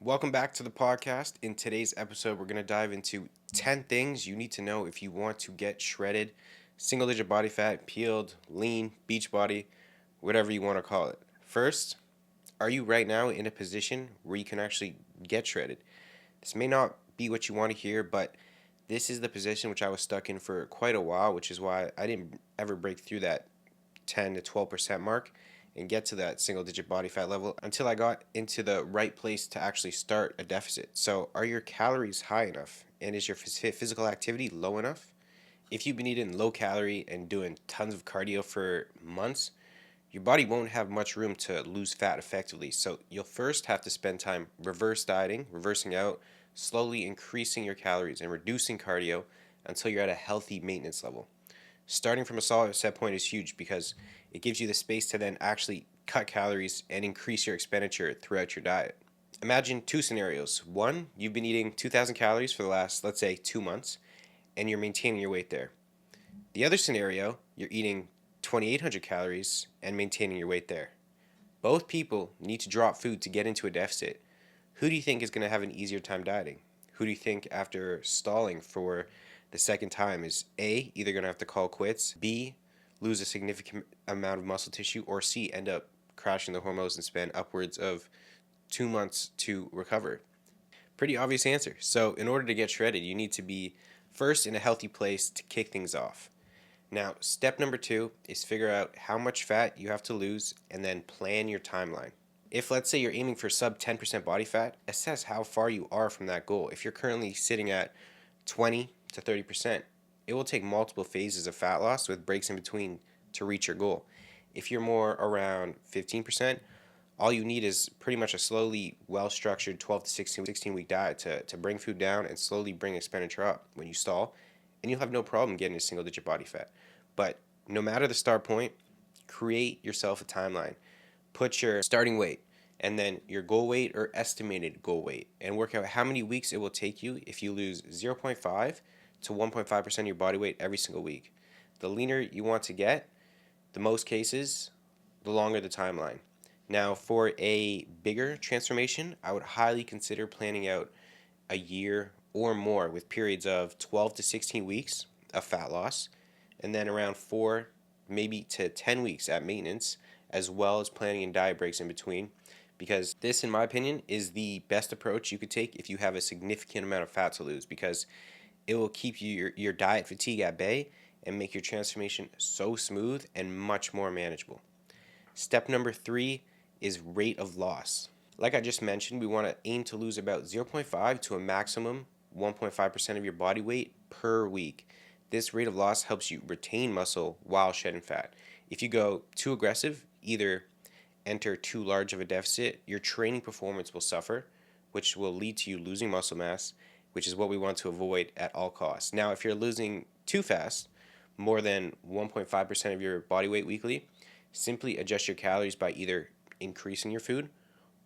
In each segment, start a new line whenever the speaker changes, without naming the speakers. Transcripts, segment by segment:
Welcome back to the podcast. In today's episode, we're going to dive into 10 things you need to know if you want to get shredded, single digit body fat, peeled, lean, beach body, whatever you want to call it. First, are you right now in a position where you can actually get shredded? This may not be what you want to hear, but this is the position which I was stuck in for quite a while, which is why I didn't ever break through that 10 to 12% mark and get to that single digit body fat level until I got into the right place to actually start a deficit. So, are your calories high enough? And is your physical activity low enough? If you've been eating low calorie and doing tons of cardio for months, your body won't have much room to lose fat effectively. So, you'll first have to spend time reverse dieting, reversing out, slowly increasing your calories and reducing cardio until you're at a healthy maintenance level. Starting from a solid set point is huge because it gives you the space to then actually cut calories and increase your expenditure throughout your diet. Imagine two scenarios. One, you've been eating 2,000 calories for the last, let's say, 2 months, and you're maintaining your weight there. The other scenario, you're eating 2,800 calories and maintaining your weight there. Both people need to drop food to get into a deficit. Who do you think is going to have an easier time dieting? Who do you think, after stalling for the second time, is A, either going to have to call quits, B, lose a significant amount of muscle tissue, or C, end up crashing the hormones and spend upwards of 2 months to recover? Pretty obvious answer. So, in order to get shredded, you need to be first in a healthy place to kick things off. Now, step number 2 is figure out how much fat you have to lose and then plan your timeline. If, let's say, you're aiming for sub 10% body fat, assess how far you are from that goal. If you're currently sitting at 20 to 30%, it will take multiple phases of fat loss with breaks in between to reach your goal. If you're more around 15%, all you need is pretty much a slowly, well structured 12 to 16 week diet to bring food down and slowly bring expenditure up when you stall, and you'll have no problem getting a single digit body fat. But no matter the start point, create yourself a timeline. Put your starting weight and then your goal weight or estimated goal weight and work out how many weeks it will take you if you lose 0.5 to 1.5% of your body weight every single week. The leaner you want to get, the most cases, the longer the timeline. Now, for a bigger transformation, I would highly consider planning out a year or more with periods of 12 to 16 weeks of fat loss and then around 4 maybe to 10 weeks at maintenance, as well as planning and diet breaks in between, because this, in my opinion, is the best approach you could take if you have a significant amount of fat to lose, because it will keep your diet fatigue at bay and make your transformation so smooth and much more manageable. Step number 3 is rate of loss. Like I just mentioned, we want to aim to lose about 0.5 to a maximum 1.5% of your body weight per week. This rate of loss helps you retain muscle while shedding fat. If you go too aggressive, either enter too large of a deficit, your training performance will suffer, which will lead to you losing muscle mass, which is what we want to avoid at all costs. Now, if you're losing too fast, more than 1.5% of your body weight weekly, simply adjust your calories by either increasing your food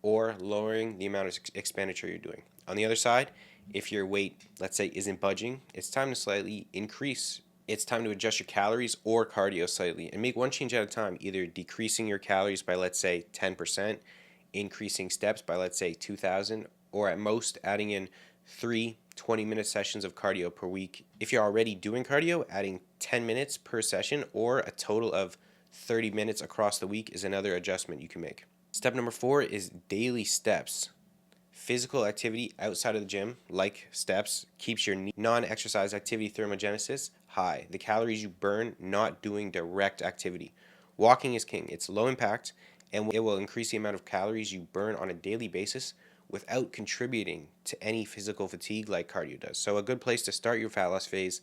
or lowering the amount of expenditure you're doing. On the other side, if your weight, let's say, isn't budging, it's time to slightly increase. It's time to adjust your calories or cardio slightly and make one change at a time, either decreasing your calories by, let's say, 10%, increasing steps by, let's say, 2,000, or at most adding in 3 20-minute sessions of cardio per week. If you're already doing cardio, adding 10 minutes per session or a total of 30 minutes across the week is another adjustment you can make. Step number 4 is daily steps. Physical activity outside of the gym, like steps, keeps your non-exercise activity thermogenesis high. The calories you burn not doing direct activity. Walking is king. It's low impact, and it will increase the amount of calories you burn on a daily basis without contributing to any physical fatigue like cardio does. So a good place to start your fat loss phase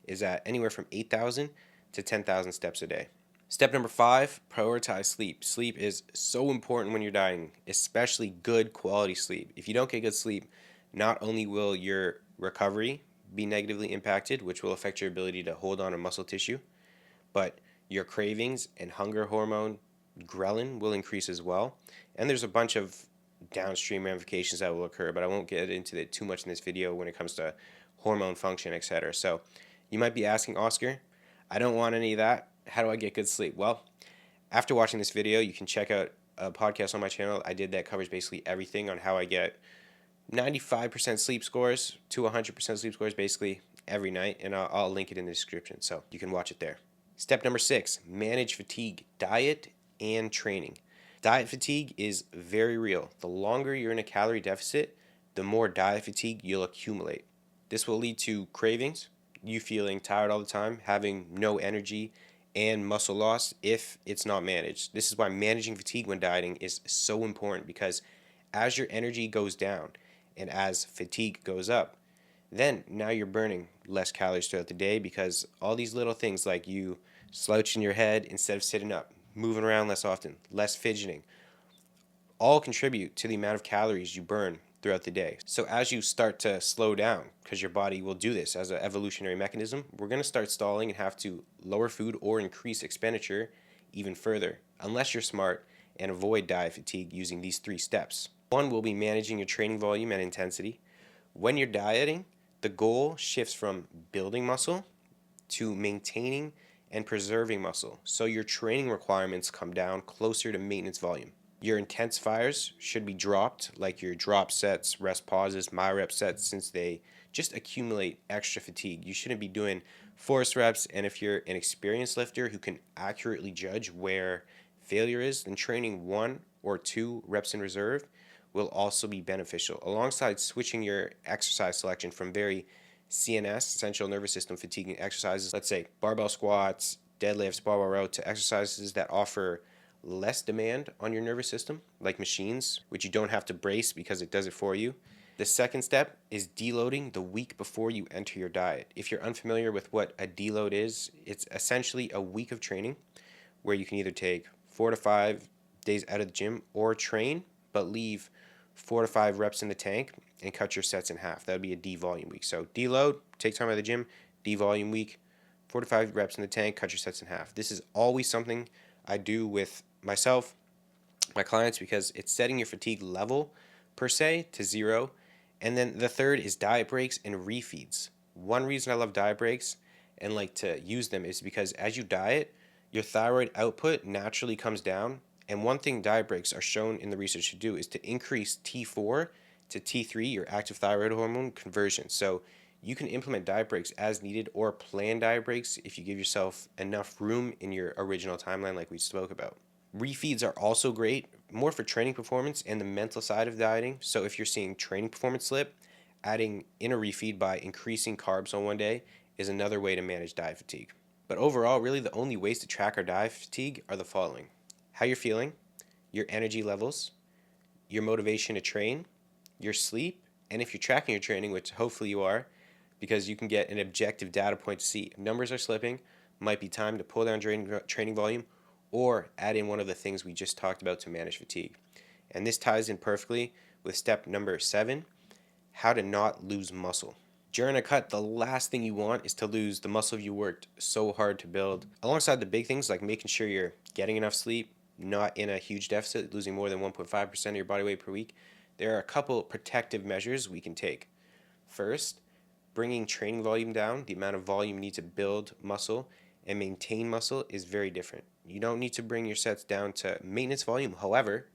is at anywhere from 8,000 to 10,000 steps a day. Step number 5, prioritize sleep. Sleep is so important when you're dieting, especially good quality sleep. If you don't get good sleep, not only will your recovery be negatively impacted, which will affect your ability to hold on to muscle tissue, but your cravings and hunger hormone ghrelin will increase as well. And there's a bunch of downstream ramifications that will occur, but I won't get into it too much in this video when it comes to hormone function, etc. So you might be asking, Oscar, I don't want any of that. How do I get good sleep? Well, after watching this video, you can check out a podcast on my channel I did that covers basically everything on how I get 95% sleep scores to 100% sleep scores basically every night, and I'll link it in the description so you can watch it there. Step number 6, manage fatigue, diet, and training. Diet fatigue is very real. The longer you're in a calorie deficit, the more diet fatigue you'll accumulate. This will lead to cravings, you feeling tired all the time, having no energy, and muscle loss if it's not managed. This is why managing fatigue when dieting is so important, because as your energy goes down and as fatigue goes up, then now you're burning less calories throughout the day, because all these little things like you slouching your head instead of sitting up, moving around less often, less fidgeting, all contribute to the amount of calories you burn throughout the day. So as you start to slow down, because your body will do this as an evolutionary mechanism, we're going to start stalling and have to lower food or increase expenditure even further, unless you're smart and avoid diet fatigue using these 3 steps. One will be managing your training volume and intensity. When you're dieting, the goal shifts from building muscle to maintaining and preserving muscle, so your training requirements come down closer to maintenance volume. Your intensifiers should be dropped, like your drop sets, rest pauses, my rep sets, since they just accumulate extra fatigue. You shouldn't be doing force reps, and if you're an experienced lifter who can accurately judge where failure is, then training 1 or 2 reps in reserve will also be beneficial, alongside switching your exercise selection from very CNS, central nervous system fatiguing exercises, let's say barbell squats, deadlifts, barbell row, to exercises that offer less demand on your nervous system, like machines, which you don't have to brace because it does it for you. The second step is deloading the week before you enter your diet. If you're unfamiliar with what a deload is, it's essentially a week of training where you can either take 4 to 5 days out of the gym or train, but leave 4 to 5 reps in the tank and cut your sets in half. That would be a devolume week. So deload, take time out of the gym, devolume week, 4 to 5 reps in the tank, cut your sets in half. This is always something I do with myself, my clients, because it's setting your fatigue level per se to 0. And then the third is diet breaks and refeeds. One reason I love diet breaks and like to use them is because as you diet, your thyroid output naturally comes down. And one thing diet breaks are shown in the research to do is to increase T4 to T3, your active thyroid hormone conversion. So you can implement diet breaks as needed or plan diet breaks if you give yourself enough room in your original timeline like we spoke about. Refeeds are also great, more for training performance and the mental side of dieting. So if you're seeing training performance slip, adding in a refeed by increasing carbs on one day is another way to manage diet fatigue. But overall, really the only ways to track our diet fatigue are the following: how you're feeling, your energy levels, your motivation to train, your sleep, and if you're tracking your training, which hopefully you are, because you can get an objective data point to see if numbers are slipping, might be time to pull down training volume or add in one of the things we just talked about to manage fatigue. And this ties in perfectly with step number 7, how to not lose muscle. During a cut, the last thing you want is to lose the muscle you worked so hard to build. Alongside the big things like making sure you're getting enough sleep, not in a huge deficit, losing more than 1.5% of your body weight per week, there are a couple protective measures we can take. First, bringing training volume down. The amount of volume you need to build muscle and maintain muscle is very different. You don't need to bring your sets down to maintenance volume. However,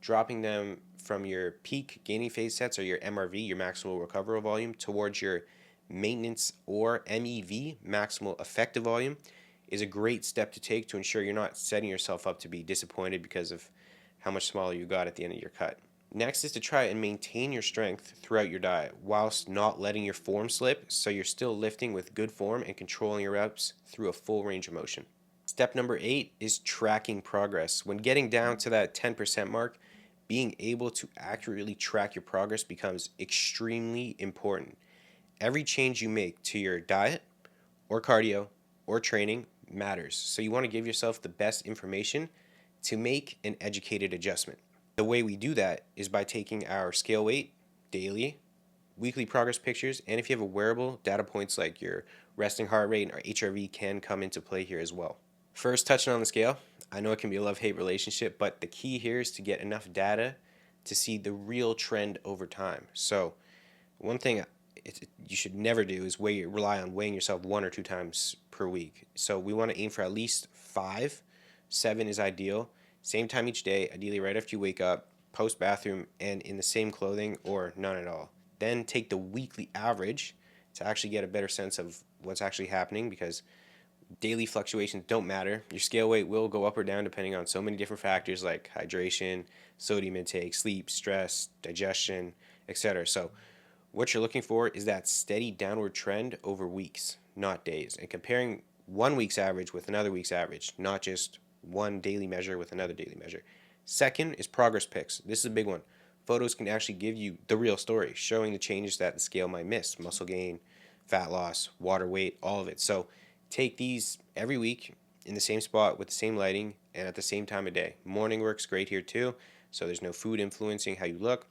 dropping them from your peak gaining phase sets or your MRV, your maximal recoverable volume, towards your maintenance or MEV, maximal effective volume, is a great step to take to ensure you're not setting yourself up to be disappointed because of how much smaller you got at the end of your cut. Next is to try and maintain your strength throughout your diet whilst not letting your form slip, so you're still lifting with good form and controlling your reps through a full range of motion. Step number 8 is tracking progress. When getting down to that 10% mark, being able to accurately track your progress becomes extremely important. Every change you make to your diet or cardio or training matters, so you want to give yourself the best information to make an educated adjustment. The way we do that is by taking our scale weight daily, weekly progress pictures, and if you have a wearable, data points like your resting heart rate or HRV can come into play here as well. First, touching on the scale, I know it can be a love-hate relationship, but the key here is to get enough data to see the real trend over time. So one thing you should never do is rely on weighing yourself 1 or 2 times per week. So we want to aim for at least 5. 7 is ideal. Same time each day, ideally right after you wake up. post bathroom, and in the same clothing, or none at all. Then take the weekly average to actually get a better sense of what's actually happening, because daily fluctuations don't matter. Your scale weight will go up or down depending on so many different factors like hydration, sodium intake, sleep, stress, digestion, etc. So, what you're looking for is that steady downward trend over weeks, not days, and comparing 1 week's average with another week's average, not just one daily measure with another daily measure. Second is progress pics. This is a big one. Photos can actually give you the real story, showing the changes that the scale might miss: muscle gain, fat loss, water weight, all of it. So take these every week in the same spot with the same lighting and at the same time of day. Morning works great here too, so there's no food influencing how you look.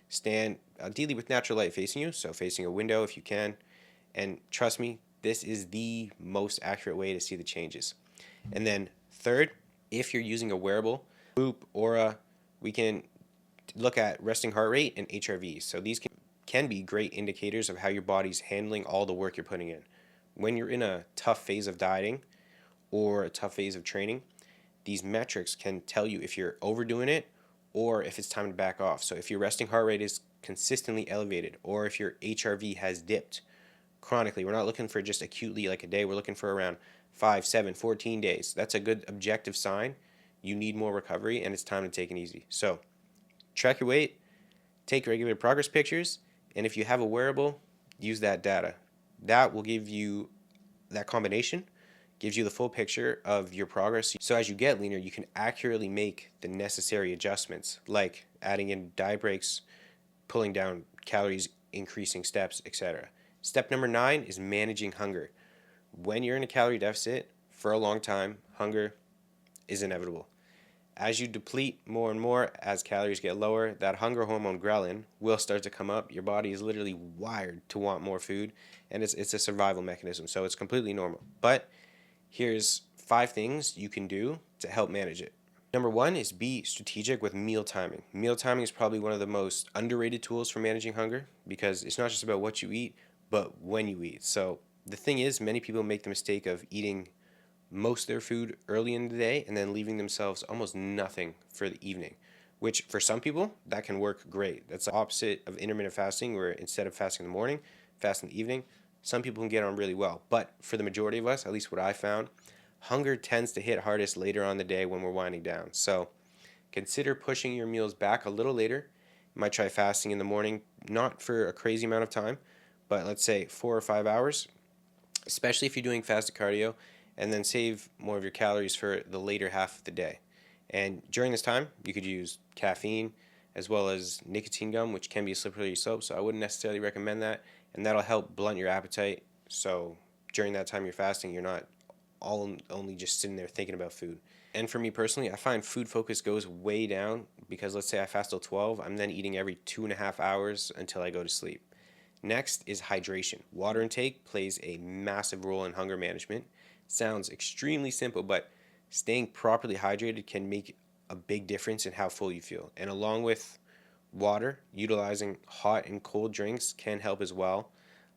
Stand ideally with natural light facing you, so facing a window if you can. And trust me, this is the most accurate way to see the changes. And then third, if you're using a wearable, Whoop, Aura, we can look at resting heart rate and HRV. So these can be great indicators of how your body's handling all the work you're putting in. When you're in a tough phase of dieting or a tough phase of training, these metrics can tell you if you're overdoing it or if it's time to back off. So if your resting heart rate is consistently elevated, or if your HRV has dipped chronically, we're not looking for just acutely like a day, we're looking for around 5, 7, 14 days. That's a good objective sign. You need more recovery and it's time to take it easy. So track your weight, take regular progress pictures, and if you have a wearable, use that data. That will give you that combination, gives you the full picture of your progress. So as you get leaner, you can accurately make the necessary adjustments, like adding in diet breaks, pulling down calories, increasing steps, etc. Step number 9 is managing hunger. When you're in a calorie deficit for a long time, hunger is inevitable. As you deplete more and more, as calories get lower, that hunger hormone ghrelin will start to come up. Your body is literally wired to want more food, and it's a survival mechanism, so it's completely normal. But here's 5 things you can do to help manage it. Number 1 is be strategic with meal timing. Meal timing is probably one of the most underrated tools for managing hunger, because it's not just about what you eat, but when you eat. So the thing is, many people make the mistake of eating most of their food early in the day and then leaving themselves almost nothing for the evening, which for some people that can work great. That's the opposite of intermittent fasting, where instead of fasting in the morning, fast in the evening. Some people can get on really well, but for the majority of us, at least what I found, hunger tends to hit hardest later on in the day when we're winding down. So consider pushing your meals back a little later. You might try fasting in the morning, not for a crazy amount of time, but let's say 4 or 5 hours, especially if you're doing fasted cardio, and then save more of your calories for the later half of the day. And during this time, you could use caffeine as well as nicotine gum, which can be a slippery slope, so I wouldn't necessarily recommend that, and that'll help blunt your appetite. So during that time you're fasting, you're not only just sitting there thinking about food. And for me personally, I find food focus goes way down, because let's say I fast till 12, I'm then eating every 2.5 hours until I go to sleep. Next is hydration. Water intake plays a massive role in hunger management. Sounds extremely simple, but staying properly hydrated can make a big difference in how full you feel. And along with water, utilizing hot and cold drinks can help as well,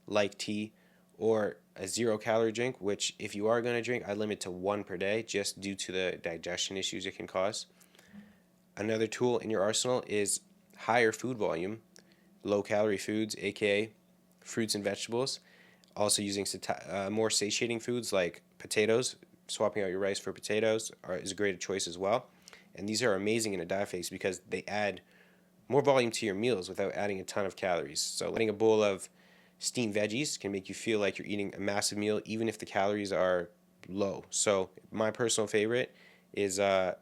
like tea or a 0-calorie drink, which if you are going to drink, I limit to 1 per day just due to the digestion issues it can cause. Another tool in your arsenal is higher food volume, low-calorie foods, aka fruits and vegetables. Also using more satiating foods like potatoes, swapping out your rice for potatoes is a great choice as well. And these are amazing in a diet phase because they add more volume to your meals without adding a ton of calories. So letting a bowl of steamed veggies can make you feel like you're eating a massive meal even if the calories are low. So my personal favorite is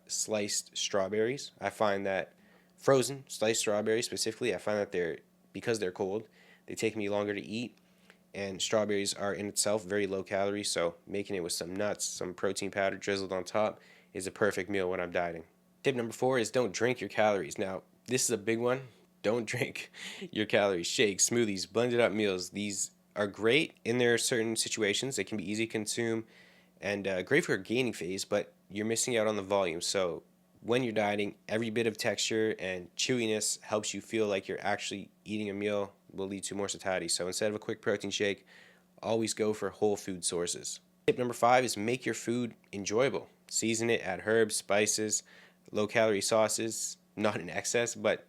sliced strawberries. I find that frozen sliced strawberries specifically, I find that because they're cold, they take me longer to eat, and strawberries are in itself very low calorie, so making it with some nuts, some protein powder drizzled on top is a perfect meal when I'm dieting. Tip number 4 is don't drink your calories. Now, this is a big one. Don't drink your calories. Shakes, smoothies, blended up meals. These are great in their certain situations. They can be easy to consume and great for a gaining phase, but you're missing out on the volume. So when you're dieting, every bit of texture and chewiness helps you feel like you're actually eating a meal, will lead to more satiety. So instead of a quick protein shake, always go for whole food sources. Tip number 5 is make your food enjoyable. Season it, add herbs, spices, low calorie sauces, not in excess, but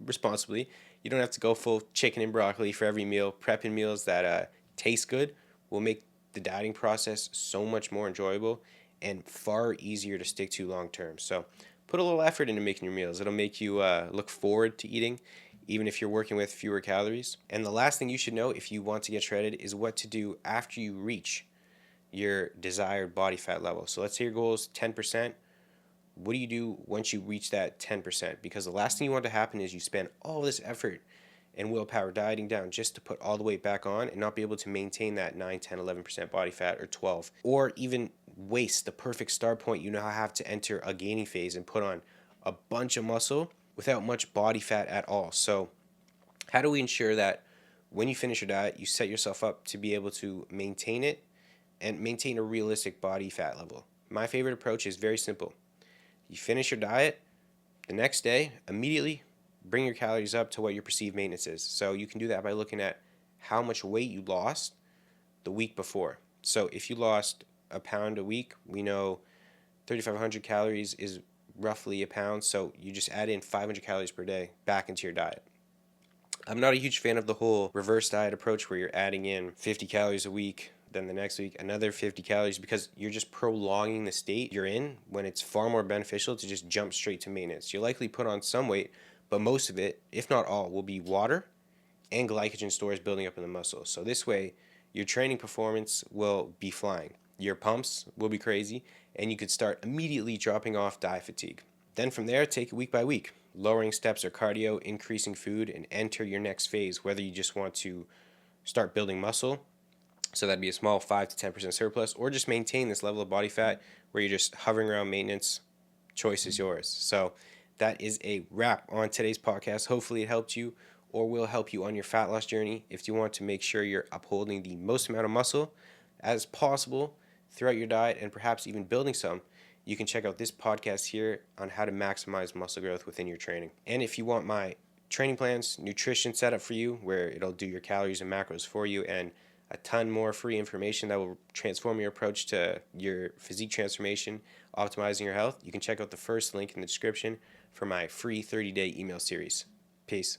responsibly. You don't have to go full chicken and broccoli for every meal. Prepping meals that taste good will make the dieting process so much more enjoyable and far easier to stick to long term. So put a little effort into making your meals. It'll make you look forward to eating, even if you're working with fewer calories. And the last thing you should know if you want to get shredded is what to do after you reach your desired body fat level. So let's say your goal is 10%. What do you do once you reach that 10%? Because the last thing you want to happen is you spend all this effort and willpower dieting down just to put all the weight back on and not be able to maintain that 9, 10, 11% body fat or 12, or even waste the perfect start point. You now have to enter a gaining phase and put on a bunch of muscle without much body fat at all. So how do we ensure that when you finish your diet, you set yourself up to be able to maintain it and maintain a realistic body fat level? My favorite approach is very simple. You finish your diet, the next day, immediately bring your calories up to what your perceived maintenance is. So you can do that by looking at how much weight you lost the week before. So if you lost a pound a week, we know 3,500 calories is roughly a pound. So you just add in 500 calories per day back into your diet. I'm not a huge fan of the whole reverse diet approach where you're adding in 50 calories a week, then the next week another 50 calories, because you're just prolonging the state you're in when it's far more beneficial to just jump straight to maintenance. You'll likely put on some weight, but most of it, if not all, will be water and glycogen stores building up in the muscle. So this way, your training performance will be flying. Your pumps will be crazy, and you could start immediately dropping off diet fatigue. Then from there, take it week by week, lowering steps or cardio, increasing food, and enter your next phase, whether you just want to start building muscle, so that'd be a small 5 to 10% surplus, or just maintain this level of body fat where you're just hovering around maintenance. Choice is yours. So that is a wrap on today's podcast. Hopefully it helped you or will help you on your fat loss journey. If you want to make sure you're upholding the most amount of muscle as possible throughout your diet and perhaps even building some, you can check out this podcast here on how to maximize muscle growth within your training. And if you want my training plans, nutrition setup for you, where it'll do your calories and macros for you, and a ton more free information that will transform your approach to your physique transformation, optimizing your health, you can check out the first link in the description for my free 30-day email series. Peace.